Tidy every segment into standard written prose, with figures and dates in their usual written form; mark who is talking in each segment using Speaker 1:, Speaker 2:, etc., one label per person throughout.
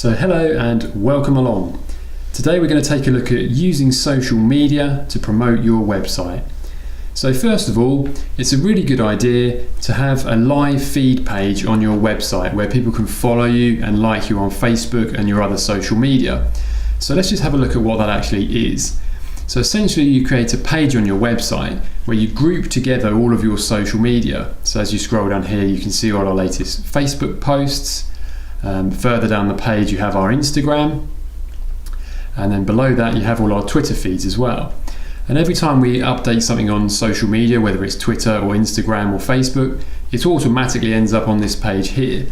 Speaker 1: So hello and welcome along. Today we're going to take a look at using social media to promote your website. So first of all, it's a really good idea to have a live feed page on your website where people can follow you and like you on Facebook and your other social media. So let's just have a look at what that actually is. So essentially you create a page on your website where you group together all of your social media. So as you scroll down here you can see all our latest Facebook posts. Further down the page you have our Instagram, and then below that you have all our Twitter feeds as well. And every time we update something on social media, whether it's Twitter or Instagram or Facebook, it automatically ends up on this page here.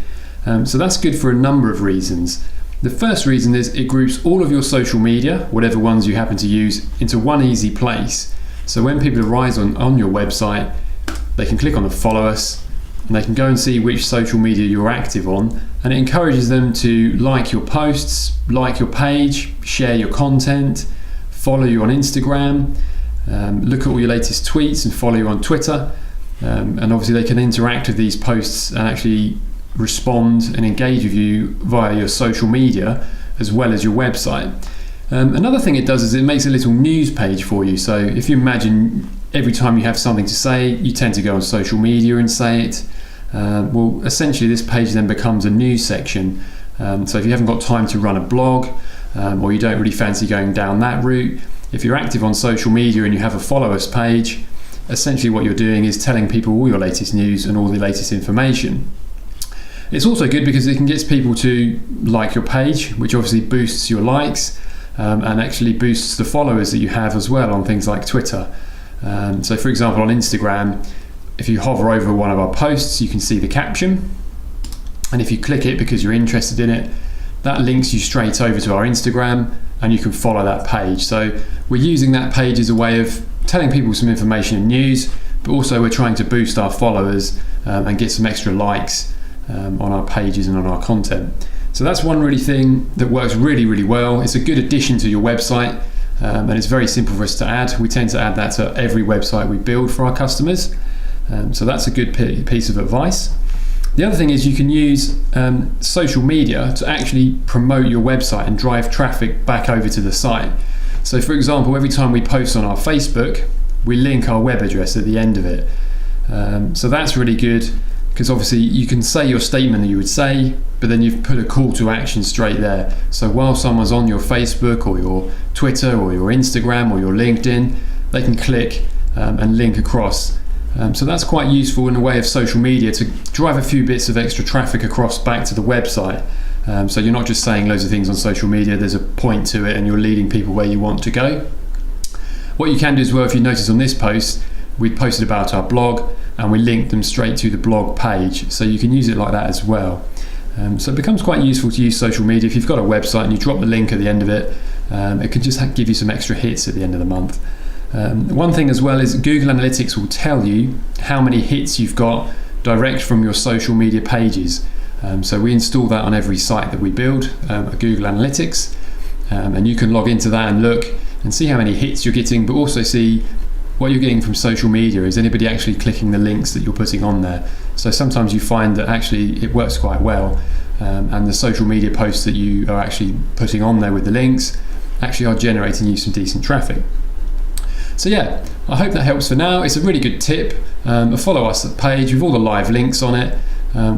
Speaker 1: So that's good for a number of reasons. The first reason is it groups all of your social media, whatever ones you happen to use, into one easy place. So when people arrive on your website, they can click on the follow us, and they can go and see which social media you're active on, and it encourages them to like your posts, like your page, share your content, follow you on Instagram, look at all your latest tweets and follow you on Twitter, and obviously they can interact with these posts and actually respond and engage with you via your social media as well as your website. Another thing it does is it makes a little news page for you. So if you imagine every time you have something to say, you tend to go on social media and say it. Well, essentially this page then becomes a news section. So if you haven't got time to run a blog, or you don't really fancy going down that route, if you're active on social media and you have a follow us page, essentially what you're doing is telling people all your latest news and all the latest information. It's also good because it can get people to like your page, which obviously boosts your likes, and actually boosts the followers that you have as well on things like Twitter. So for example on Instagram, if you hover over one of our posts you can see the caption, and if you click it because you're interested in it, that links you straight over to our Instagram and you can follow that page. So we're using that page as a way of telling people some information and news, but also we're trying to boost our followers and get some extra likes on our pages and on our content. So that's one really thing that works really, really well. It's a good addition to your website, and it's very simple for us to add. We tend to add that to every website we build for our customers. So that's a good piece of advice. The other thing is you can use social media to actually promote your website and drive traffic back over to the site. So for example, every time we post on our Facebook, we link our web address at the end of it. So that's really good because obviously you can say your statement that you would say, but then you've put a call to action straight there. So while someone's on your Facebook or your Twitter or your Instagram or your LinkedIn, they can click and link across. So that's quite useful in a way of social media to drive a few bits of extra traffic across back to the website. So you're not just saying loads of things on social media, there's a point to it and you're leading people where you want to go. What you can do as well, if you notice on this post, we posted about our blog and we linked them straight to the blog page. So you can use it like that as well. So it becomes quite useful to use social media. If you've got a website and you drop the link at the end of it, it can just give you some extra hits at the end of the month. One thing as well is Google Analytics will tell you how many hits you've got direct from your social media pages. So we install that on every site that we build, Google Analytics, and you can log into that and look and see how many hits you're getting, but also see what you're getting from social media. Is anybody actually clicking the links that you're putting on there? So sometimes you find that actually it works quite well, and the social media posts that you are actually putting on there with the links actually are generating you some decent traffic. So yeah, I hope that helps for now. It's a really good tip, a follow us page with all the live links on it.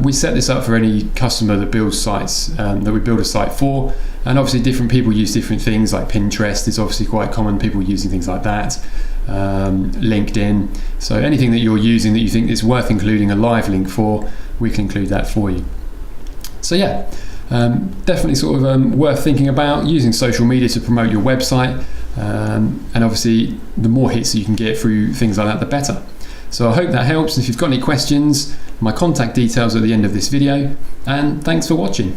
Speaker 1: We set this up for any customer that builds sites, that we build a site for, and obviously different people use different things. Like Pinterest is obviously quite common, people using things like that, LinkedIn. So anything that you're using that you think is worth including a live link for, we can include that for you. So yeah, definitely sort of worth thinking about using social media to promote your website, and obviously the more hits that you can get through things like that, the better. So I hope that helps, and if you've got any questions, my contact details are at the end of this video, and thanks for watching.